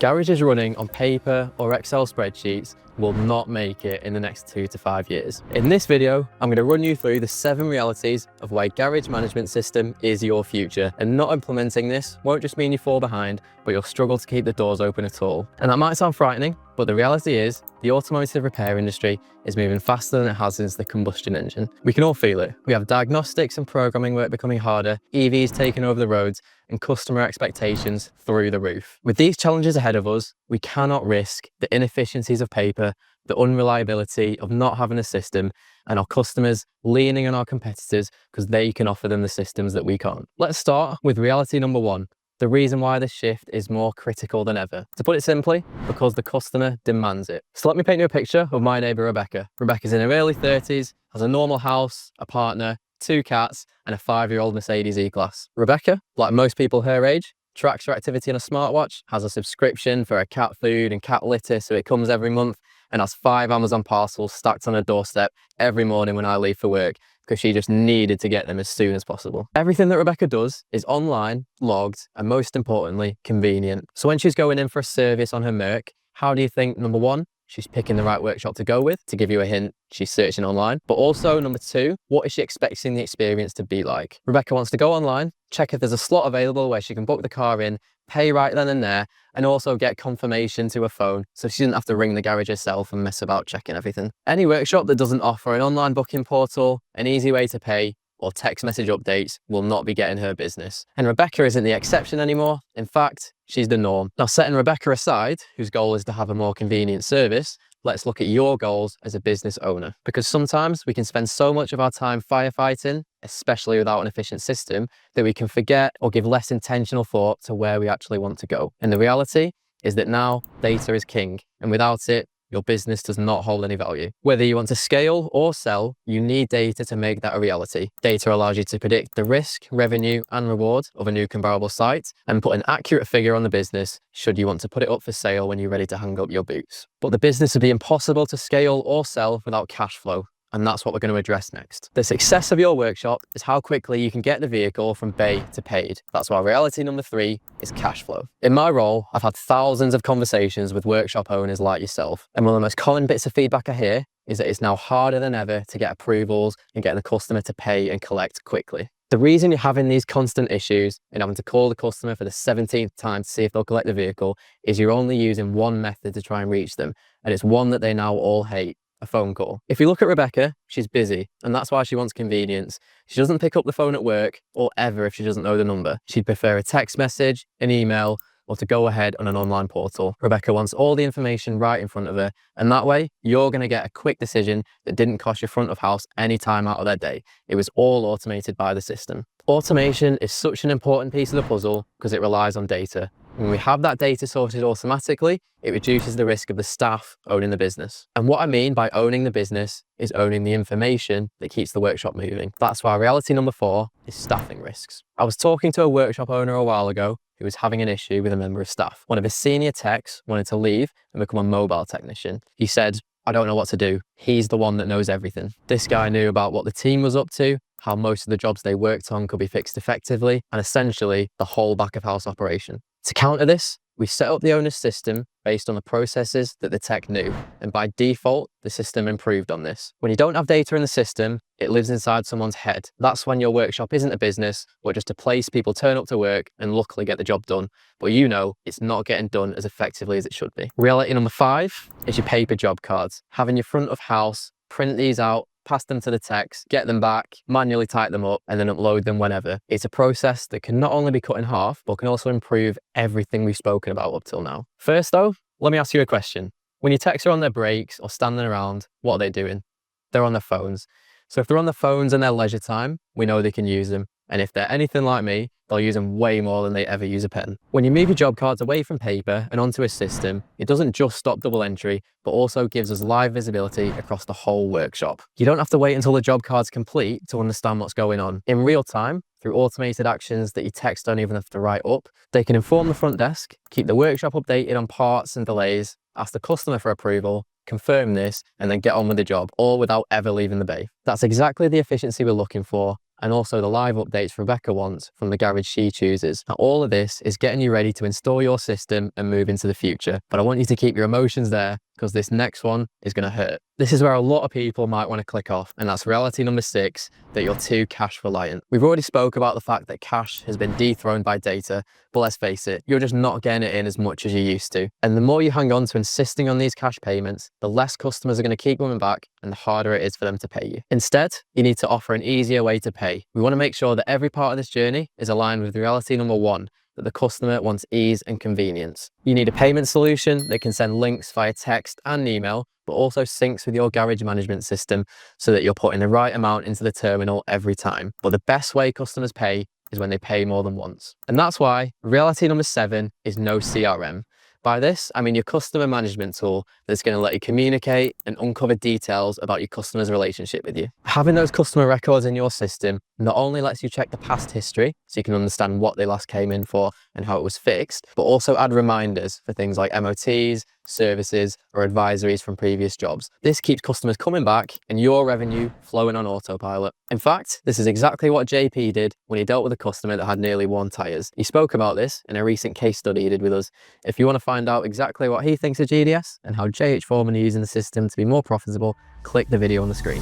Garages running on paper or Excel spreadsheets will not make it in the next 2 to 5 years. In this video, I'm going to run you through the 7 realities of why garage management system is your future, and not implementing this won't just mean you fall behind, but you'll struggle to keep the doors open at all. And that might sound frightening, but the reality is the automotive repair industry is moving faster than it has since the combustion engine. We can all feel it. We have diagnostics and programming work becoming harder, EVs taking over the roads, and customer expectations through the roof. With these challenges ahead of us, we cannot risk the inefficiencies of paper, the unreliability of not having a system, and our customers leaning on our competitors because they can offer them the systems that we can't. Let's start with reality number 1. The reason why this shift is more critical than ever. To put it simply, because the customer demands it. So let me paint you a picture of my neighbour Rebecca. Rebecca's in her early 30s, has a normal house, a partner, 2 cats, and a 5-year-old Mercedes E-Class. Rebecca, like most people her age, tracks her activity on a smartwatch, has a subscription for her cat food and cat litter so it comes every month, and has 5 Amazon parcels stacked on her doorstep every morning when I leave for work, because she just needed to get them as soon as possible. Everything that Rebecca does is online, logged, and most importantly, convenient. So when she's going in for a service on her Merc, how do you think, number 1, she's picking the right workshop to go with? To give you a hint, she's searching online. But also, number 2, what is she expecting the experience to be like? Rebecca wants to go online, check if there's a slot available where she can book the car in, pay right then and there, and also get confirmation to her phone so she doesn't have to ring the garage herself and mess about checking everything. Any workshop that doesn't offer an online booking portal, an easy way to pay, or text message updates will not be getting her business. And Rebecca isn't the exception anymore. In fact, she's the norm. Now, setting Rebecca aside, whose goal is to have a more convenient service, let's look at your goals as a business owner. Because sometimes we can spend so much of our time firefighting, especially without an efficient system, that we can forget or give less intentional thought to where we actually want to go. And the reality is that now data is king, and without it, your business does not hold any value. Whether you want to scale or sell, you need data to make that a reality. Data allows you to predict the risk, revenue, and reward of a new comparable site and put an accurate figure on the business should you want to put it up for sale when you're ready to hang up your boots. But the business would be impossible to scale or sell without cash flow. And that's what we're going to address next. The success of your workshop is how quickly you can get the vehicle from bay to paid. That's why reality number 3 is cash flow. In my role, I've had thousands of conversations with workshop owners like yourself. And one of the most common bits of feedback I hear is that it's now harder than ever to get approvals and get the customer to pay and collect quickly. The reason you're having these constant issues and having to call the customer for the 17th time to see if they'll collect the vehicle is you're only using one method to try and reach them. And it's one that they now all hate. A phone call. If you look at Rebecca, she's busy, and that's why she wants convenience. She doesn't pick up the phone at work, or ever if she doesn't know the number. She'd prefer a text message, an email, or to go ahead on an online portal. Rebecca wants all the information right in front of her, and that way, you're going to get a quick decision that didn't cost your front of house any time out of their day. It was all automated by the system. Automation is such an important piece of the puzzle because it relies on data. When we have that data sorted automatically, it reduces the risk of the staff owning the business. And what I mean by owning the business is owning the information that keeps the workshop moving. That's why reality number 4 is staffing risks. I was talking to a workshop owner a while ago who was having an issue with a member of staff. One of his senior techs wanted to leave and become a mobile technician. He said, "I don't know what to do. He's the one that knows everything." This guy knew about what the team was up to, how most of the jobs they worked on could be fixed effectively, and essentially the whole back of house operation. To counter this, we set up the owner's system based on the processes that the tech knew, and by default, the system improved on this. When you don't have data in the system, it lives inside someone's head. That's when your workshop isn't a business, but just a place people turn up to work and luckily get the job done. But you know it's not getting done as effectively as it should be. Reality number 5 is your paper job cards. Having your front of house print these out, pass them to the techs, get them back, manually type them up, and then upload them whenever. It's a process that can not only be cut in half, but can also improve everything we've spoken about up till now. First though, let me ask you a question. When your techs are on their breaks or standing around, what are they doing? They're on their phones. So if they're on their phones in their leisure time, we know they can use them. And if they're anything like me, they'll use them way more than they ever use a pen. When you move your job cards away from paper and onto a system, it doesn't just stop double entry, but also gives us live visibility across the whole workshop. You don't have to wait until the job card's complete to understand what's going on. In real time, through automated actions that your techs don't even have to write up, they can inform the front desk, keep the workshop updated on parts and delays, ask the customer for approval, confirm this, and then get on with the job, all without ever leaving the bay. That's exactly the efficiency we're looking for and also the live updates Rebecca wants from the garage she chooses. Now, all of this is getting you ready to install your system and move into the future. But I want you to keep your emotions there, because this next one is going to hurt. This is where a lot of people might want to click off, and that's reality number 6, that you're too cash reliant. We've already spoke about the fact that cash has been dethroned by data, but let's face it, you're just not getting it in as much as you used to. And the more you hang on to insisting on these cash payments, the less customers are going to keep coming back and the harder it is for them to pay you. Instead, you need to offer an easier way to pay. We want to make sure that every part of this journey is aligned with reality number 1, that the customer wants ease and convenience. You need a payment solution that can send links via text and email, but also syncs with your garage management system so that you're putting the right amount into the terminal every time. But the best way customers pay is when they pay more than once. And that's why reality number 7 is no CRM. By this, I mean your customer management tool that's going to let you communicate and uncover details about your customer's relationship with you. Having those customer records in your system not only lets you check the past history so you can understand what they last came in for and how it was fixed, but also add reminders for things like MOTs, services, or advisories from previous jobs. This keeps customers coming back and your revenue flowing on autopilot. In fact, this is exactly what JP did when he dealt with a customer that had nearly worn tyres. He spoke about this in a recent case study he did with us. If you want to find out exactly what he thinks of GDS and how JH Foreman are using the system to be more profitable, click the video on the screen.